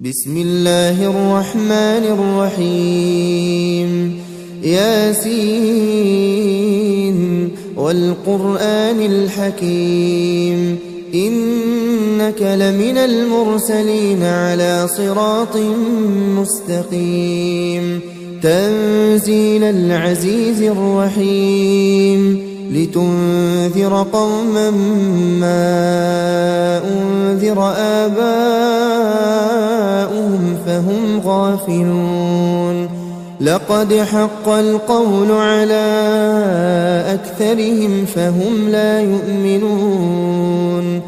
بسم الله الرحمن الرحيم ياسين والقرآن الحكيم إنك لمن المرسلين على صراط مستقيم تنزيل العزيز الرحيم لتنذر قوما ما أنذر آباؤهم فهم غافلون لقد حق القول على أكثرهم فهم لا يؤمنون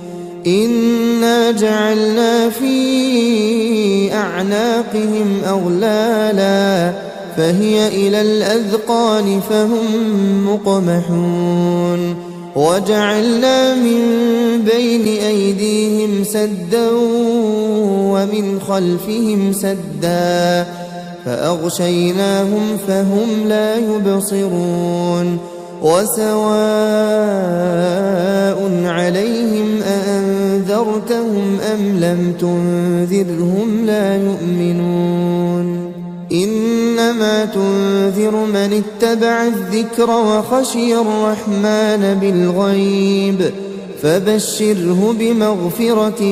إنا جعلنا في أعناقهم أغلالا فهي إلى الأذقان فهم مقمحون وجعلنا من بين أيديهم سدا ومن خلفهم سدا فأغشيناهم فهم لا يبصرون وسواء عليهم أأنذرتهم أم لم تنذرهم لا يؤمنون إنما تنذر من اتبع الذكر وخشي الرحمن بالغيب فبشره بمغفرة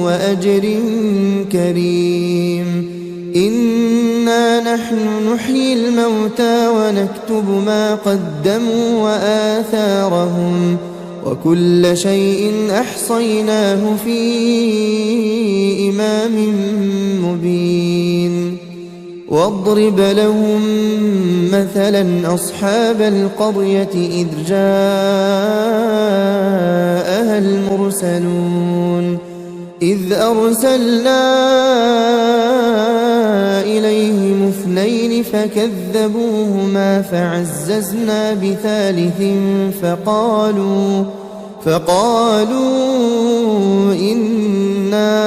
وأجر كريم إنا نحن نحيي الموتى ونكتب ما قدموا وآثارهم وكل شيء أحصيناه في إمام مبين واضرب لهم مثلا أصحاب القرية إذ جاءها المرسلون إذ أرسلنا إليهم اثنين فكذبوهما فعززنا بثالث فقالوا إنا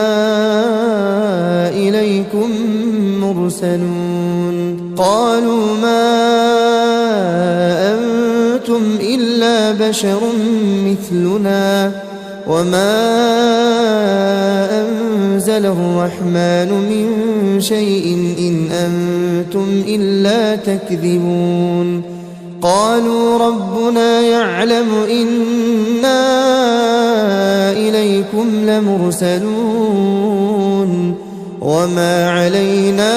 إليكم مرسلون قالوا ما أنتم إلا بشر مثلنا وما أنزل الرحمن من شيء إن أنتم إلا تكذبون قالوا ربنا يعلم إنا إليكم لمرسلون وما علينا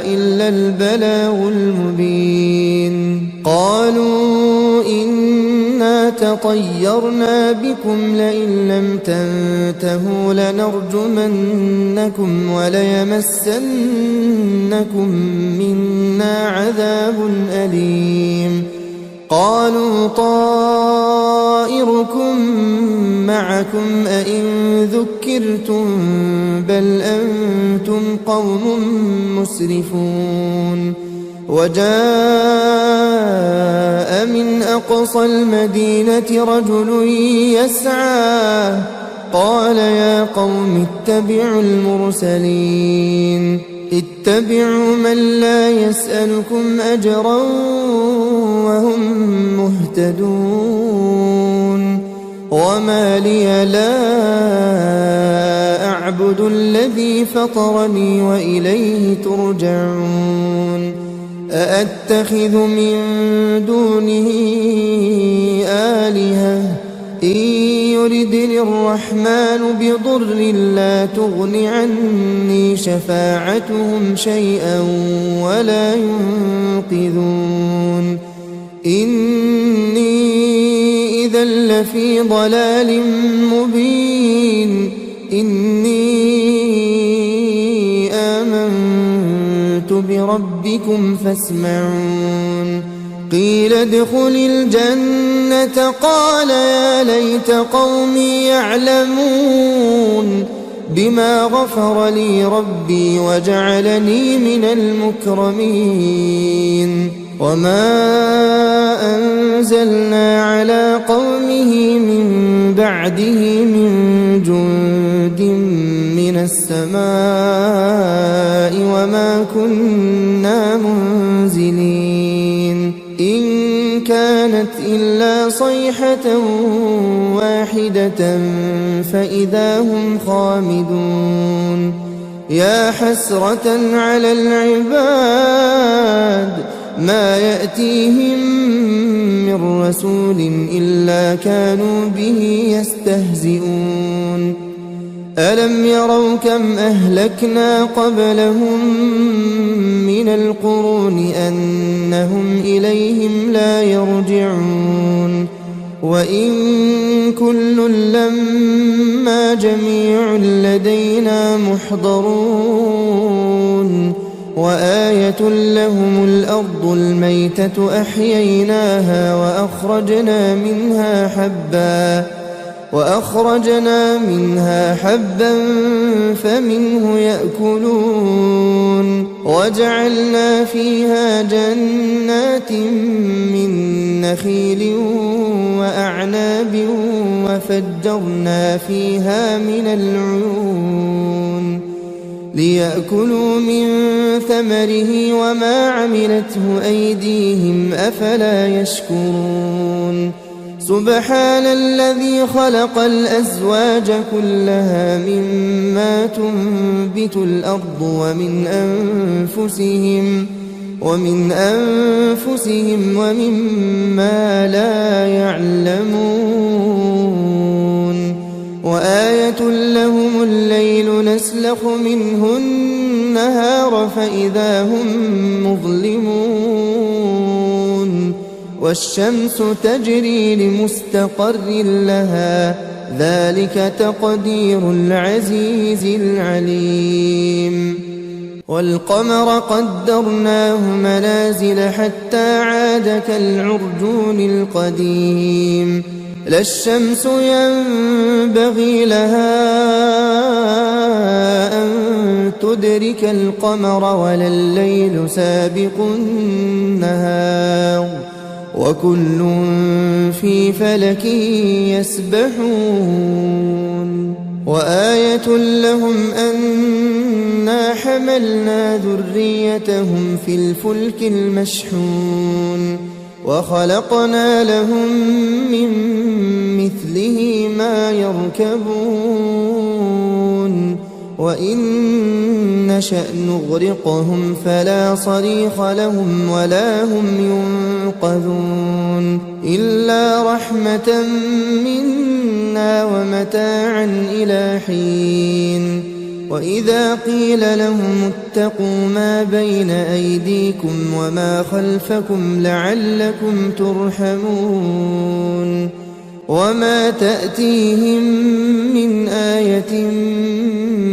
إلا البلاغ المبين قالوا إنا تطيرنا بكم لئن لم تنتهوا لنرجمنكم وليمسنكم منا عذاب أليم قالوا طائركم معكم أئن ذكرتم بل أنتم قوم مسرفون وجاء من أقصى المدينة رجل يسعى قال يا قوم اتبعوا المرسلين اتبعوا من لا يسألكم أجرا وهم مهتدون وما لي لا أعبد الذي فطرني وإليه ترجعون أأتخذ من دونه آلهة إن يردني الرحمن بضر لا تغن عني شفاعتهم شيئا ولا ينقذون إني إذا لفي ضلال مبين إني آمنت بربكم فاسمعون قيل ادخل الجنة قال يا ليت قومي يعلمون بما غفر لي ربي وجعلني من المكرمين وما أنزلنا على قومه من بعده من جند من السماء وما كنا منزلين إن كان كانت إلا صيحة واحدة فإذا هم خامدون يا حسرة على العباد ما يأتيهم من رسول إلا كانوا به يستهزئون ألم يروا كم أهلكنا قبلهم من القرون أنهم إليهم لا يرجعون وإن كل لما جميع لدينا محضرون وآية لهم الأرض الميتة أحييناها وأخرجنا منها حبا فمنه يأكلون وجعلنا فيها جنات من نخيل وأعناب وفجرنا فيها من العيون ليأكلوا من ثمره وما عملته أيديهم أفلا يشكرون سبحان الذي خلق الأزواج كلها مما تنبت الأرض ومن أنفسهم ومما لا يعلمون وآية لهم الليل نسلخ منه النهار فإذا هم مظلمون والشمس تجري لمستقر لها ذلك تقدير العزيز العليم والقمر قدرناه منازل حتى عاد كالعرجون القديم لا الشمس ينبغي لها أن تدرك القمر ولا الليل سابق النهار وكل في فلك يسبحون وآية لهم أنا حملنا ذريتهم في الفلك المشحون وخلقنا لهم من مثله ما يركبون وإن نشأ نغرقهم فلا صريخ لهم ولا هم ينقذون إلا رحمة منا ومتاعا إلى حين وإذا قيل لهم اتقوا ما بين أيديكم وما خلفكم لعلكم ترحمون وما تأتيهم من آية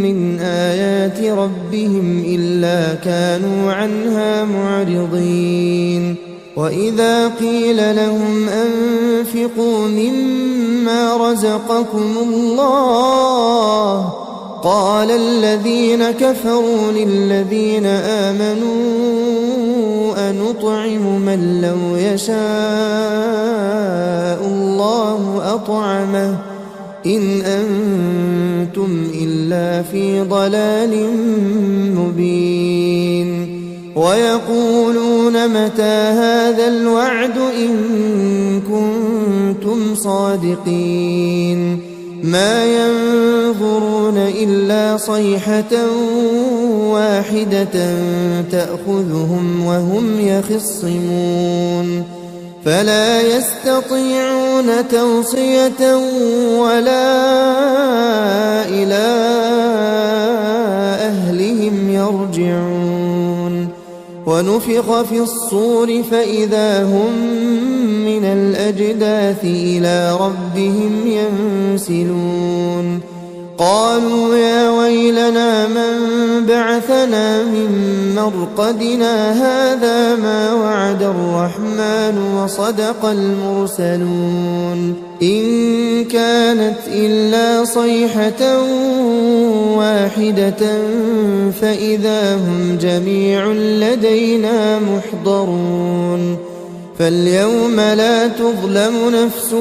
من آيات ربهم إلا كانوا عنها معرضين وإذا قيل لهم أنفقوا مما رزقكم الله قال الذين كفروا للذين آمنوا أنطعم من لو يشاء الله أطعمه إن أنتم إلا في ضلال مبين ويقولون متى هذا الوعد إن كنتم صادقين ما ينظرون إلا صيحة واحدة تأخذهم وهم يخصمون فلا يستطيعون توصية ولا إلى أهلهم يرجعون ونفخ في الصور فإذا هم من الأجداث إلى ربهم ينسلون قالوا يا ويلنا من بعثنا من مرقدنا هذا ما وعد الرحمن وصدق المرسلون إن كانت إلا صيحة واحدة فإذا هم جميع لدينا محضرون فاليوم لا تظلم نفس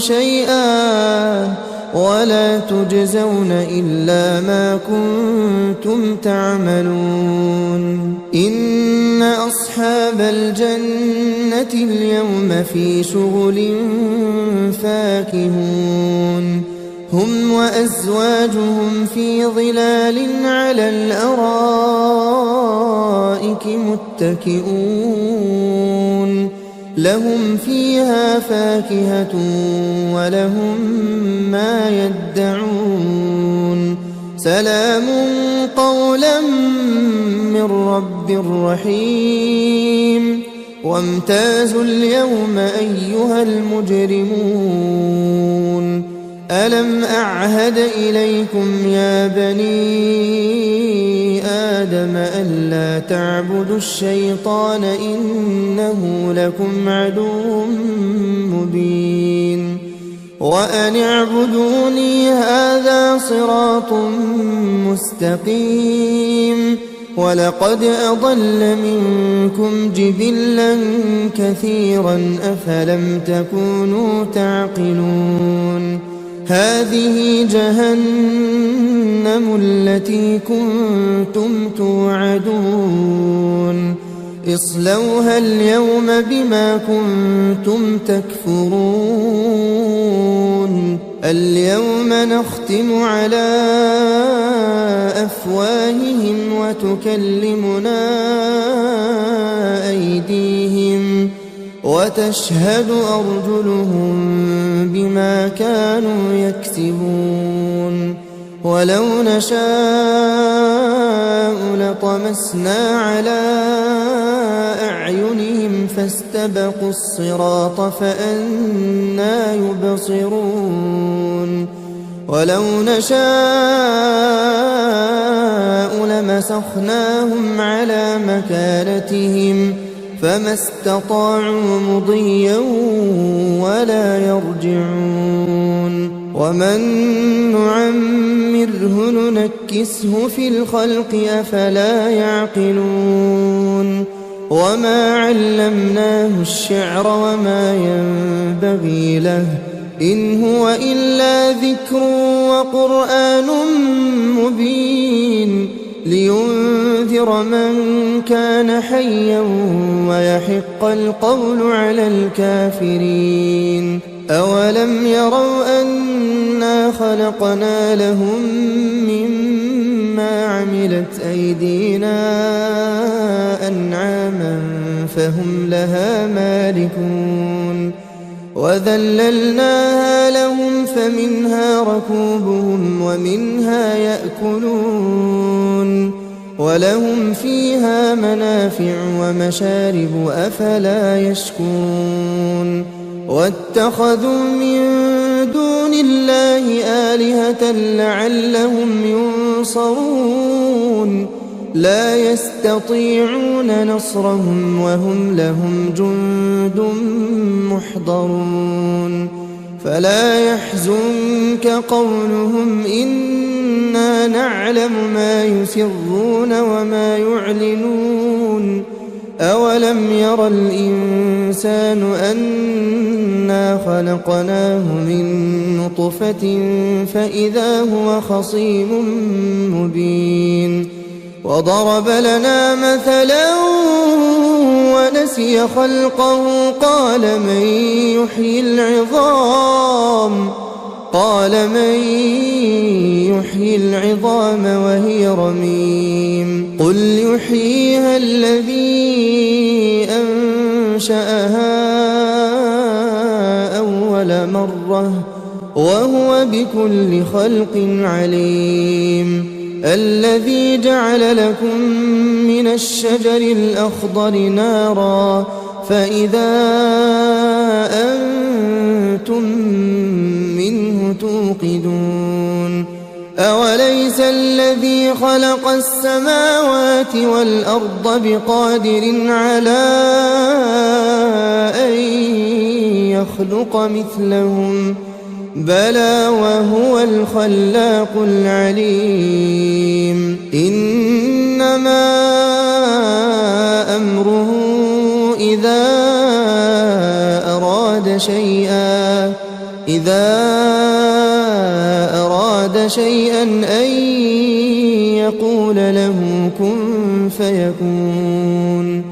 شيئا ولا تجزون إلا ما كنتم تعملون إن أصحاب الجنة الجنة اليوم في شغل فاكهون هم وأزواجهم في ظلال على الأرائك متكئون لهم فيها فاكهة ولهم ما يدعون سلام قولا من رب رحيم وامتازوا اليوم أيها المجرمون ألم أعهد إليكم يا بني آدم ألا تعبدوا الشيطان إنه لكم عدو مبين وأن اعبدوني هذا صراط مستقيم ولقد أضل منكم جبلا كثيرا أفلم تكونوا تعقلون هذه جهنم التي كنتم توعدون اصلوها اليوم بما كنتم تكفرون اليوم نختم على أفواههم وتكلمنا أيديهم وتشهد أرجلهم بما كانوا يكسبون ولو نشاء لطمسنا على أعينهم فاستبقوا الصراط فأنى يبصرون ولو نشاء لمسخناهم على مكانتهم فما استطاعوا مضيا ولا يرجعون ومن نعمره ننكسه في الخلق أفلا يعقلون وما علمناه الشعر وما ينبغي له إن هو إلا ذكر وقرآن مبين لينذر من كان حيا ويحق القول على الكافرين أولم يروا أنا خلقنا لهم مما عملت أيدينا أنعاما فهم لها مالكون وذللناها لهم فمنها ركوبهم ومنها يأكلون ولهم فيها منافع ومشارب أفلا يشكرون واتخذوا من دون الله آلهة لعلهم ينصرون لا يستطيعون نصرهم وهم لهم جند محضرون فلا يحزنك قولهم إنا نعلم ما يسرون وما يعلنون أولم ير الإنسان أنا خلقناه من نطفة فإذا هو خصيم مبين وضرب لنا مثلا ونسي خلقه قال من يحيي العظام وهي رميم قل يحييها الذي أنشأها أول مرة وهو بكل خلق عليم الذي جعل لكم من الشجر الأخضر نارا فإذا أنتم منه توقدون أوليس الذي خلق السماوات والأرض بقادر على أن يخلق مثلهم بلى وهو الخلاق العليم إنما أمره إذا أراد شيئا أن يقول له كن فيكون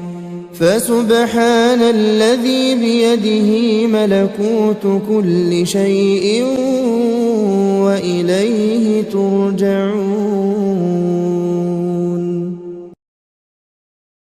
فسبحان الذي بيده ملكوت كل شيء وإليه ترجعون.